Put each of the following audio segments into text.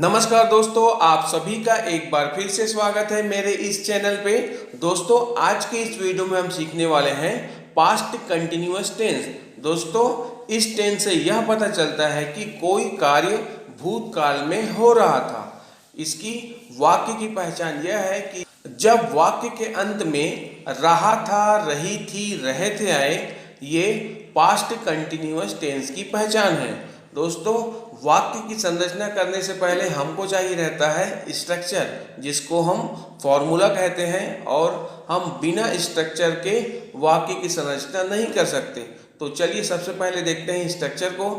नमस्कार दोस्तों, आप सभी का एक बार फिर से स्वागत है मेरे इस चैनल पे। दोस्तों, आज के इस वीडियो में हम सीखने वाले हैं पास्ट कंटिन्यूअस टेंस। दोस्तों, इस टेंस से यह पता चलता है कि कोई कार्य भूतकाल में हो रहा था। इसकी वाक्य की पहचान यह है कि जब वाक्य के अंत में रहा था, रही थी, रहे थे आए, ये पास्ट कंटिन्यूअस टेंस की पहचान है। दोस्तों, वाक्य की संरचना करने से पहले हमको चाहिए रहता है स्ट्रक्चर, जिसको हम फॉर्मूला कहते हैं, और हम बिना स्ट्रक्चर के वाक्य की संरचना नहीं कर सकते। तो चलिए सबसे पहले देखते हैं स्ट्रक्चर को।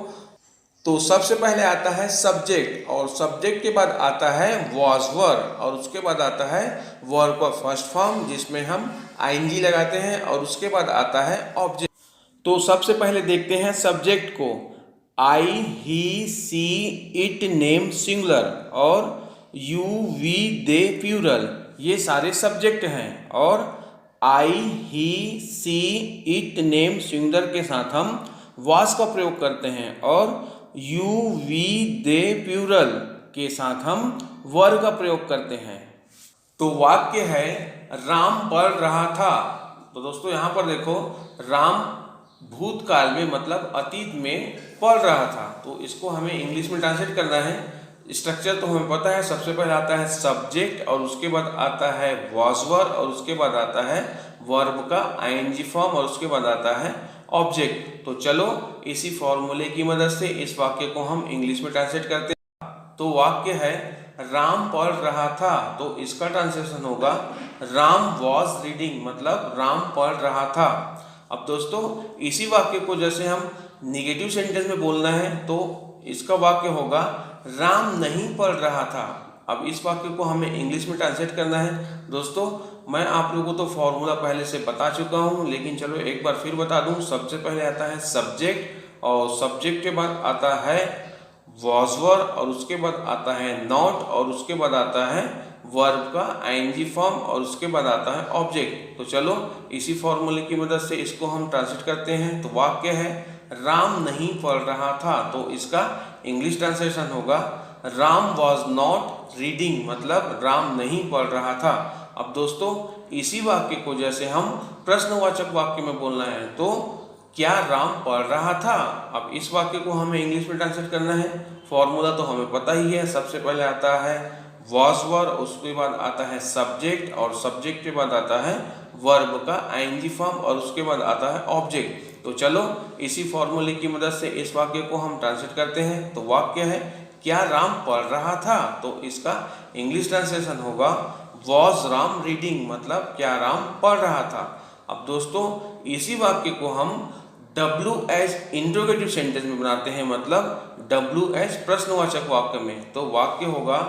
तो सबसे पहले आता है सब्जेक्ट, और सब्जेक्ट के बाद आता है वॉज वर, और उसके बाद आता है वर्ब का फर्स्ट फॉर्म जिसमें हम आईएनजी लगाते हैं, और उसके बाद आता है ऑब्जेक्ट। तो सबसे पहले देखते हैं सब्जेक्ट को। आई, ही, सी, इट नेम सिंगुलर, और यू, वी, दे प्लूरल, ये सारे सब्जेक्ट हैं। और आई, ही, सी, इट नेम सिंगुलर के साथ हम वाज का प्रयोग करते हैं, और यू, वी, दे प्लूरल के साथ हम वर का प्रयोग करते हैं। तो वाक्य है राम पढ़ रहा था। तो दोस्तों, यहाँ पर देखो, राम भूतकाल में मतलब अतीत में पढ़ रहा था। तो इसको हमें इंग्लिश में ट्रांसलेट करना है। स्ट्रक्चर तो हमें पता है। सबसे पहले आता है सब्जेक्ट, और उसके बाद आता है वॉज वर, और उसके बाद आता है वर्ब का आईएनजी फॉर्म, और उसके बाद आता है ऑब्जेक्ट। तो चलो इसी फॉर्मूले की मदद से इस वाक्य को हम इंग्लिश में ट्रांसलेट करते हैं। तो वाक्य है राम पढ़ रहा था। तो इसका ट्रांसलेशन होगा राम वॉज रीडिंग, मतलब राम पढ़ रहा था। अब दोस्तों, इसी वाक्य को जैसे हम निगेटिव सेंटेंस में बोलना है तो इसका वाक्य होगा राम नहीं पढ़ रहा था। अब इस वाक्य को हमें इंग्लिश में ट्रांसलेट करना है। दोस्तों, मैं आप लोगों को तो फॉर्मूला पहले से बता चुका हूँ, लेकिन चलो एक बार फिर बता दूँ। सबसे पहले आता है सब्जेक्ट, और सब्जेक्ट के बाद आता है वॉज वर, और उसके बाद आता है नॉट, और उसके बाद आता है वर्ब का आईएनजी फॉर्म, और उसके बाद आता है ऑब्जेक्ट। तो चलो इसी फॉर्मूले की मदद से इसको हम ट्रांसलेट करते हैं। तो वाक्य है राम नहीं पढ़ रहा था। तो इसका इंग्लिश ट्रांसलेशन होगा राम वॉज नॉट रीडिंग, मतलब राम नहीं पढ़ रहा था। अब दोस्तों, इसी वाक्य को जैसे हम प्रश्नवाचक वाक्य में बोलना है तो क्या राम पढ़ रहा था। अब इस वाक्य को हमें इंग्लिश में ट्रांसलेट करना है। फॉर्मूला तो हमें पता ही है। सबसे पहले आता है वॉज वर, उसके बाद आता है सब्जेक्ट, और सब्जेक्ट के बाद आता है वर्ब का आईएनजी फॉर्म, और उसके बाद आता है ऑब्जेक्ट। तो चलो इसी फॉर्मूले की मदद से इस वाक्य को हम ट्रांसलेट करते हैं। तो वाक्य है क्या राम पढ़ रहा था। तो इसका इंग्लिश ट्रांसलेशन होगा वॉज राम रीडिंग, मतलब क्या राम पढ़ रहा था। अब दोस्तों, इसी वाक्य को हम WH इंट्रोगेटिव सेंटेंस में बनाते हैं, मतलब WH प्रश्नवाचक वाक्य में। तो वाक्य होगा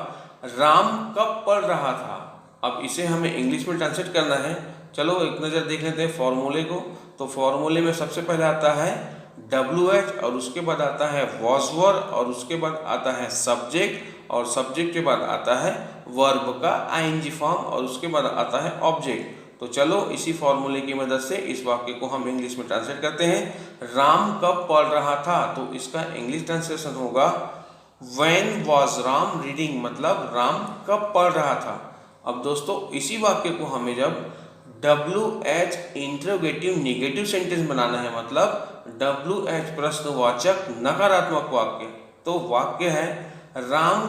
राम कब पढ़ रहा था। अब इसे हमें इंग्लिश में ट्रांसलेट करना है। चलो एक नज़र देख लेते हैं फॉर्मूले को। तो फॉर्मूले में सबसे पहले आता है WH, और उसके बाद आता है वॉज वर, और उसके बाद आता है सब्जेक्ट, और सब्जेक्ट के बाद आता है वर्ब का आईएनजी फॉर्म, और उसके बाद आता है ऑब्जेक्ट। तो चलो इसी फॉर्मूले की मदद से इस वाक्य को हम इंग्लिश में ट्रांसलेट करते हैं। राम कब पढ़ रहा था। तो इसका इंग्लिश ट्रांसलेशन होगा व्हेन वॉज राम रीडिंग, मतलब राम कब पढ़ रहा था। अब दोस्तों, इसी वाक्य को हमें जब WH इंट्रोगेटिव निगेटिव सेंटेंस बनाना है, मतलब WH प्रश्नवाचक नकारात्मक वाक्य, तो वाक्य है राम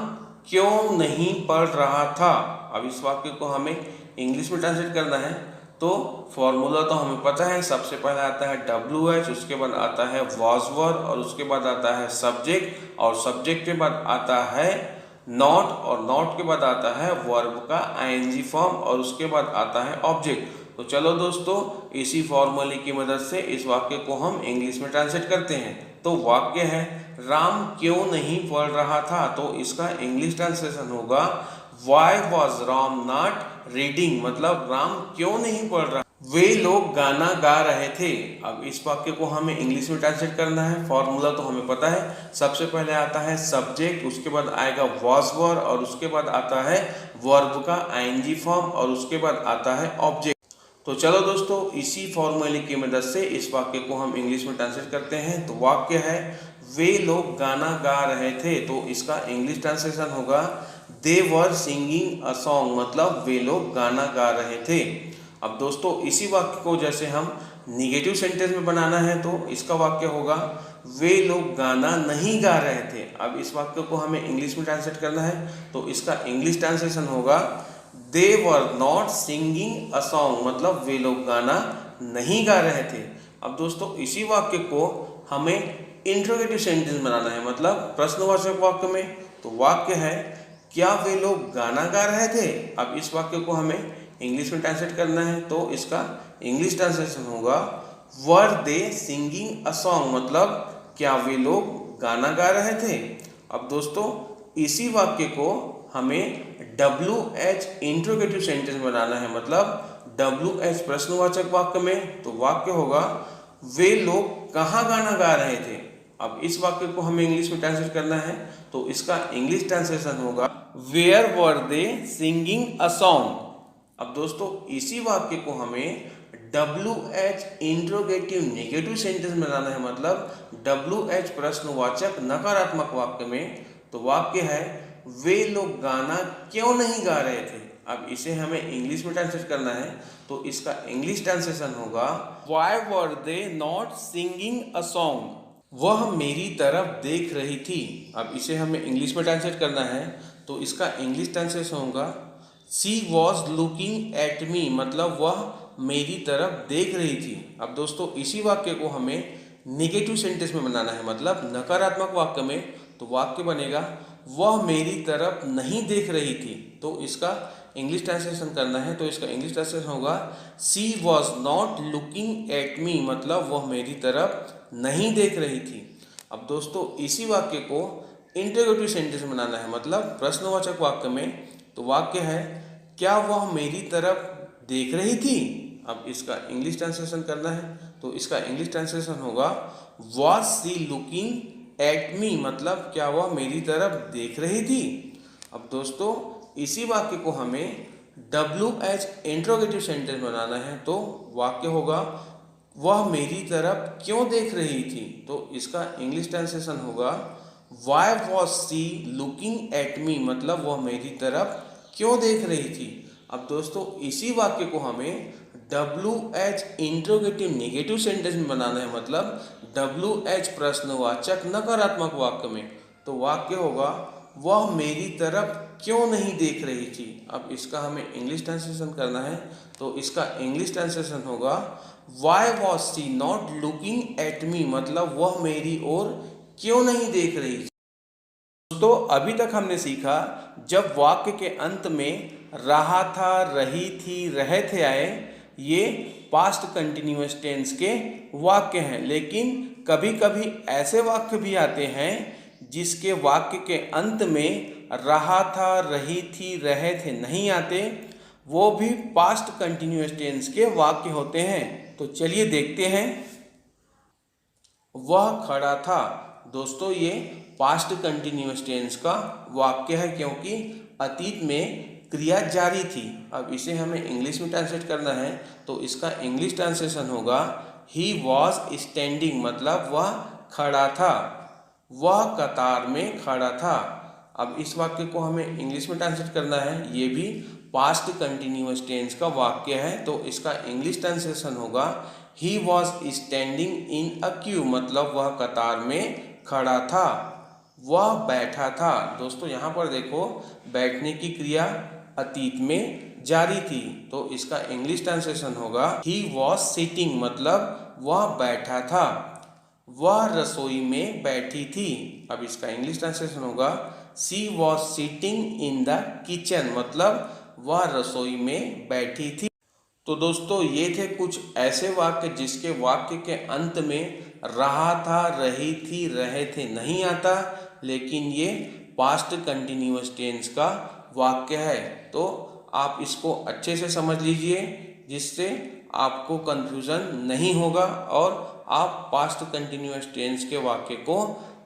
क्यों नहीं पढ़ रहा था। अब इस वाक्य को हमें इंग्लिश में ट्रांसलेट करना है। तो फॉर्मूला तो हमें पता है। सबसे पहले आता है WH, उसके बाद आता है वॉज वर, और उसके बाद आता है सब्जेक्ट, और सब्जेक्ट के बाद आता है नॉट, और नॉट के बाद आता है वर्ब का आईएनजी फॉर्म, और उसके बाद आता है ऑब्जेक्ट। तो चलो दोस्तों, इसी फॉर्मूले की मदद से इस वाक्य को हम इंग्लिश में ट्रांसलेट करते हैं। तो वाक्य है राम क्यों नहीं पढ़ रहा था। तो इसका इंग्लिश ट्रांसलेशन होगा why was Ram not reading, मतलब राम क्यों नहीं पढ़ रहा, वे लोग गाना गा रहे थे। अब इस वाक्य को हमें इंग्लिश में ट्रांसलेट करना है। फॉर्मूला तो हमें पता है। सबसे पहले आता है सब्जेक्ट, उसके बाद आएगा वॉज वर, और उसके बाद आता है वर्ब का आईएनजी फॉर्म, और उसके बाद आता है ऑब्जेक्ट। तो चलो दोस्तों, इसी फॉर्मूले की मदद से इस वाक्य को हम इंग्लिश में ट्रांसलेट करते हैं। तो वाक्य है, वे लोग गाना गा रहे थे। तो इसका इंग्लिश ट्रांसलेशन होगा they were singing a song, मतलब वे लोग गाना गा रहे थे। अब दोस्तों, इसी वाक्य को जैसे हम निगेटिव सेंटेंस में बनाना है तो इसका वाक्य होगा वे लोग गाना नहीं गा रहे थे। अब इस वाक्य को हमें इंग्लिश में ट्रांसलेट करना है तो इसका इंग्लिश ट्रांसलेशन होगा they were not singing a song, मतलब वे लोग गाना नहीं गा रहे थे। अब दोस्तों, इसी वाक्य को हमें इंट्रोगेटिव सेंटेंस बनाना है, मतलब प्रश्नवाचक वाक्य में। तो वाक्य है, क्या वे लोग गाना गा रहे थे। अब इस वाक्य को हमें इंग्लिश में ट्रांसलेट करना है तो इसका इंग्लिश ट्रांसलेशन होगा वर दे सिंगिंग अ सॉन्ग, मतलब क्या वे लोग गाना गा रहे थे। अब दोस्तों, इसी वाक्य को हमें WH इंट्रोगेटिव सेंटेंस बनाना है, मतलब WH प्रश्नवाचक वाक्य में। तो वाक्य होगा वे लोग कहाँ गाना गा रहे थे। अब इस वाक्य को हमें इंग्लिश में ट्रांसलेट करना है तो इसका इंग्लिश ट्रांसलेशन होगा where were they singing a song. अब दोस्तों, इसी वाक्य को हमें WH इंट्रोगेटिव नेगेटिव सेंटेंस बनाना है, मतलब WH प्रश्नवाचक नकारात्मक वाक्य में। तो वाक्य है, वे लोग गाना क्यों नहीं गा रहे थे। अब इसे हमें इंग्लिश में ट्रांसलेट करना है तो इसका इंग्लिश ट्रांसलेशन होगा why were they not singing a song, वह मेरी तरफ देख रही थी। अब इसे हमें इंग्लिश में ट्रांसलेट करना है तो इसका इंग्लिश ट्रांसलेशन होगा she was looking at me, मतलब वह मेरी तरफ देख रही थी। अब दोस्तों, इसी वाक्य को हमें नेगेटिव सेंटेंस में बनाना है, मतलब नकारात्मक वाक्य में। तो वाक्य बनेगा वह मेरी तरफ नहीं देख रही थी। तो इसका इंग्लिश ट्रांसलेशन करना है तो इसका इंग्लिश ट्रांसलेशन होगा she was not looking at me, मतलब वह मेरी तरफ नहीं देख रही थी। अब दोस्तों, इसी वाक्य को इंटरोगेटिव सेंटेंस बनाना है, मतलब प्रश्नवाचक वाक्य में। तो वाक्य है, क्या वह मेरी तरफ देख रही थी। अब इसका इंग्लिश ट्रांसलेशन करना है तो इसका इंग्लिश ट्रांसलेशन होगा was she looking at me, मतलब क्या वह मेरी तरफ देख रही थी। अब दोस्तों, इसी वाक्य को हमें WH इंट्रोगेटिव सेंटेंस बनाना है तो वाक्य होगा वह मेरी तरफ क्यों देख रही थी। तो इसका इंग्लिश ट्रांसलेशन होगा why was she looking at me, मतलब वह मेरी तरफ क्यों देख रही थी। अब दोस्तों, इसी वाक्य को हमें WH इंट्रोगेटिव नेगेटिव सेंटेंस में बनाना है, मतलब WH प्रश्नवाचक नकारात्मक वाक्य में। तो वाक्य होगा वह मेरी तरफ क्यों नहीं देख रही थी। अब इसका हमें इंग्लिश ट्रांसलेशन करना है तो इसका इंग्लिश ट्रांसलेशन होगा why was she not looking at me, मतलब वह मेरी ओर क्यों नहीं देख रही थी। दोस्तों, अभी तक हमने सीखा जब वाक्य के अंत में रहा था, रही थी, रहे थे आए, ये पास्ट कंटिन्यूअस टेंस के वाक्य हैं। लेकिन कभी कभी ऐसे वाक्य भी आते हैं जिसके वाक्य के अंत में रहा था, रही थी, रहे थे नहीं आते, वो भी पास्ट कंटिन्यूअस टेंस के वाक्य होते हैं। तो चलिए देखते हैं। वह खड़ा था। दोस्तों, ये पास्ट कंटिन्यूअस टेंस का वाक्य है क्योंकि अतीत में क्रिया जारी थी। अब इसे हमें इंग्लिश में ट्रांसलेट करना है तो इसका इंग्लिश ट्रांसलेशन होगा ही वॉज स्टैंडिंग, मतलब वह खड़ा था, वह कतार में खड़ा था। अब इस वाक्य को हमें इंग्लिश में ट्रांसलेट करना है, ये भी पास्ट कंटिन्यूअस टेंस का वाक्य है तो इसका इंग्लिश ट्रांसलेशन होगा he was standing in a Q, मतलब वह कतार में खड़ा था, वह बैठा था। दोस्तों, यहाँ पर देखो बैठने की क्रिया अतीत में जारी थी तो इसका इंग्लिश ट्रांसलेशन होगा ही वॉज सिटिंग, मतलब वह बैठा था, वह रसोई में बैठी थी। अब इसका इंग्लिश ट्रांसलेशन होगा she was sitting in the kitchen, मतलब वह रसोई में बैठी थी। तो दोस्तों, ये थे कुछ ऐसे वाक्य जिसके वाक्य के अंत में रहा था, रही थी, रहे थे नहीं आता, लेकिन ये पास्ट कंटिन्यूअस टेंस का वाक्य है। तो आप इसको अच्छे से समझ लीजिए जिससे आपको कंफ्यूजन नहीं होगा और आप पास्ट कंटिन्यूअस टेंस के वाक्य को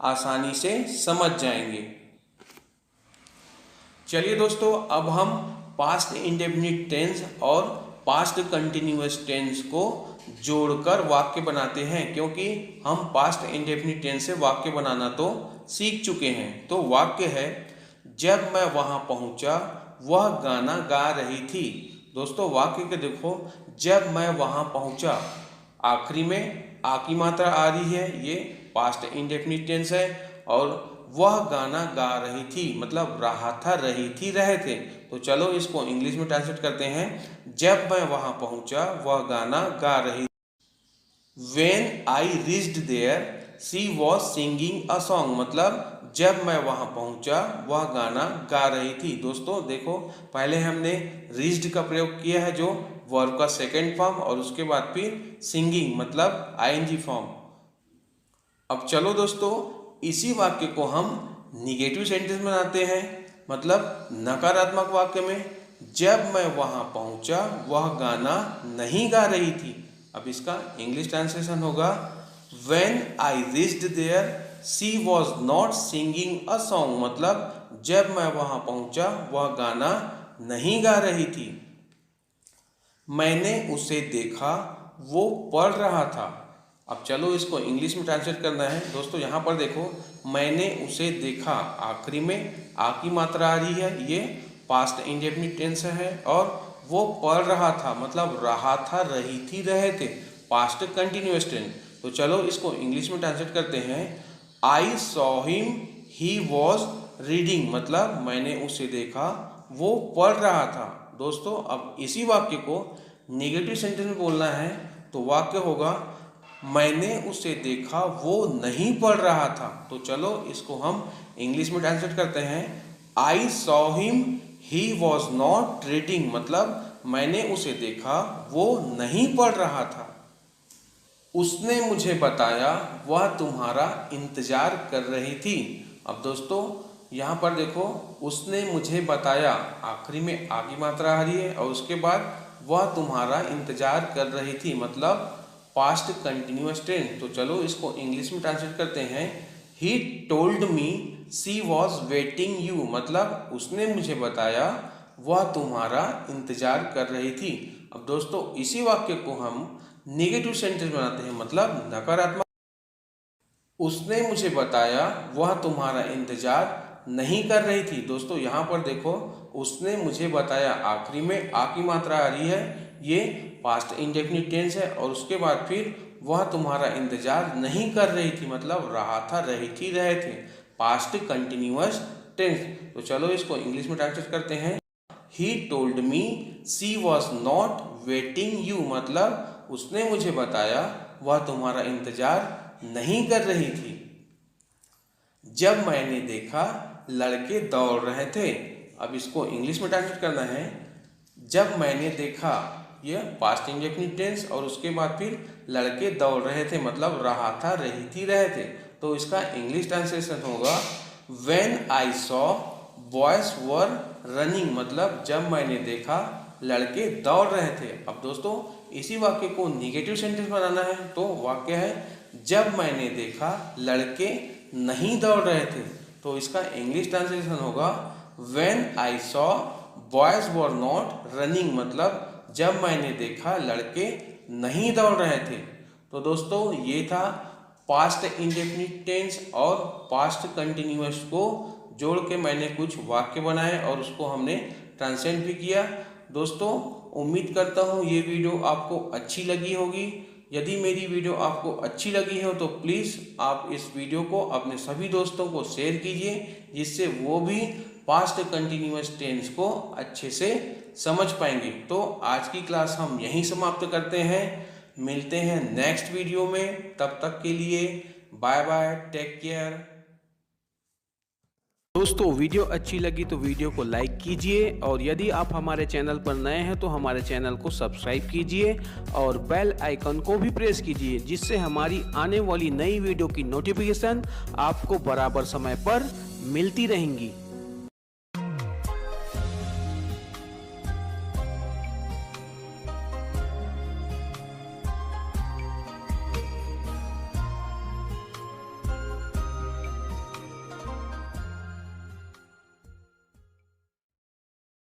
आसानी से समझ जाएंगे। चलिए दोस्तों, अब हम पास्ट इंडेफिनिट टेंस और पास्ट कंटिन्यूअस टेंस को जोड़कर वाक्य बनाते हैं, क्योंकि हम पास्ट इंडेफिनिट टेंस से वाक्य बनाना तो सीख चुके हैं। तो वाक्य है, जब मैं वहाँ पहुँचा वह गाना गा रही थी। दोस्तों वाक्य के देखो, जब मैं वहाँ पहुँचा, आखिरी में आ की मात्रा आ रही है, ये पास्ट इंडेफिनिट टेंस है, और वह गाना गा रही थी मतलब रहा था, रही थी, रहे थे। तो चलो इसको इंग्लिश में ट्रांसलेट करते हैं। जब मैं वहाँ पहुँचा वह गाना गा रही। When I reached there, she was singing a song, मतलब जब मैं वहाँ पहुँचा वह गाना गा रही थी। दोस्तों देखो, पहले हमने reached का प्रयोग किया है जो वर्ब का सेकेंड फॉर्म, और उसके बाद फिर सिंगिंग मतलब ing फॉर्म। अब चलो दोस्तों इसी वाक्य को हम निगेटिव सेंटेंस बनाते हैं, मतलब नकारात्मक वाक्य में। जब मैं वहाँ पहुँचा वह गाना नहीं गा रही थी। अब इसका इंग्लिश ट्रांसलेशन होगा, When I reached there, she was not singing a song, मतलब जब मैं वहाँ पहुँचा वह गाना नहीं गा रही थी। मैंने उसे देखा वो पढ़ रहा था। अब चलो इसको इंग्लिश में ट्रांसलेट करना है। दोस्तों यहाँ पर देखो, मैंने उसे देखा, आखिरी में आ की मात्रा आ रही है, ये पास्ट इंडेफिनिट टेंस है, और वो पढ़ रहा था मतलब रहा था, रही थी, रहे थे, पास्ट कंटिन्यूअस टेंस। तो चलो इसको इंग्लिश में ट्रांसलेट करते हैं। I saw him he was reading, मतलब मैंने उसे देखा वो पढ़ रहा था। दोस्तों अब इसी वाक्य को नेगेटिव सेंटेंस में बोलना है, तो वाक्य होगा, मैंने उसे देखा वो नहीं पढ़ रहा था। तो चलो इसको हम इंग्लिश में ट्रांसलेट करते हैं। I saw him he was not reading, मतलब मैंने उसे देखा वो नहीं पढ़ रहा था। उसने मुझे बताया वह तुम्हारा इंतजार कर रही थी। अब दोस्तों यहाँ पर देखो, उसने मुझे बताया, आखिरी में आ की मात्रा आ रही है, और उसके बाद वह तुम्हारा इंतजार कर रही थी मतलब पास्ट कंटिन्यूअस टेंस। तो चलो इसको इंग्लिश में ट्रांसलेट करते हैं। He told me she was waiting you, मतलब उसने मुझे बताया वह तुम्हारा इंतजार कर रही थी। अब दोस्तों इसी वाक्य को हम नेगेटिव सेंटेंस बनाते हैं, मतलब नकारात्मक। उसने मुझे बताया वह तुम्हारा इंतजार नहीं कर रही थी। दोस्तों यहाँ पर देखो, उसने मुझे बताया, आखिरी में आ की मात्रा आ रही है, ये पास्ट इंडेफिनिट टेंस है, और उसके बाद फिर वह तुम्हारा इंतजार नहीं कर रही थी मतलब रहा था, रही थी, रहे थे, पास्ट कंटिन्यूअस टेंस। तो चलो इसको इंग्लिश में ट्रांसलेट करते हैं। He told me she was not waiting you, मतलब उसने मुझे बताया वह तुम्हारा इंतजार नहीं कर रही थी। जब मैंने देखा लड़के दौड़ रहे थे। अब इसको इंग्लिश में ट्रांसलेट करना है। जब मैंने देखा, यह पास्ट इंडेफिनिट टेंस, और उसके बाद फिर लड़के दौड़ रहे थे मतलब रहा था, रही थी, रहे थे। तो इसका इंग्लिश ट्रांसलेशन होगा, When I saw boys were running, मतलब जब मैंने देखा लड़के दौड़ रहे थे। अब दोस्तों इसी वाक्य को नेगेटिव सेंटेंस बनाना है, तो वाक्य है, जब मैंने देखा लड़के नहीं दौड़ रहे थे। तो इसका इंग्लिश ट्रांसलेशन होगा, When I saw boys were not running, मतलब जब मैंने देखा लड़के नहीं दौड़ रहे थे। तो दोस्तों ये था पास्ट इंडेफिनिट टेंस और पास्ट कंटिन्यूअस को जोड़ के मैंने कुछ वाक्य बनाए और उसको हमने ट्रांसलेट भी किया। दोस्तों उम्मीद करता हूँ ये वीडियो आपको अच्छी लगी होगी। यदि मेरी वीडियो आपको अच्छी लगी हो तो प्लीज़ आप इस वीडियो को अपने सभी दोस्तों को शेयर कीजिए, जिससे वो भी पास्ट कंटिन्यूअस टेंस को अच्छे से समझ पाएंगे। तो आज की क्लास हम यहीं समाप्त करते हैं, मिलते हैं नेक्स्ट वीडियो में। तब तक के लिए बाय बाय, टेक केयर। दोस्तों वीडियो अच्छी लगी तो वीडियो को लाइक कीजिए, और यदि आप हमारे चैनल पर नए हैं तो हमारे चैनल को सब्सक्राइब कीजिए और बेल आइकन को भी प्रेस कीजिए, जिससे हमारी आने वाली नई वीडियो की नोटिफिकेशन आपको बराबर समय पर मिलती रहेंगी।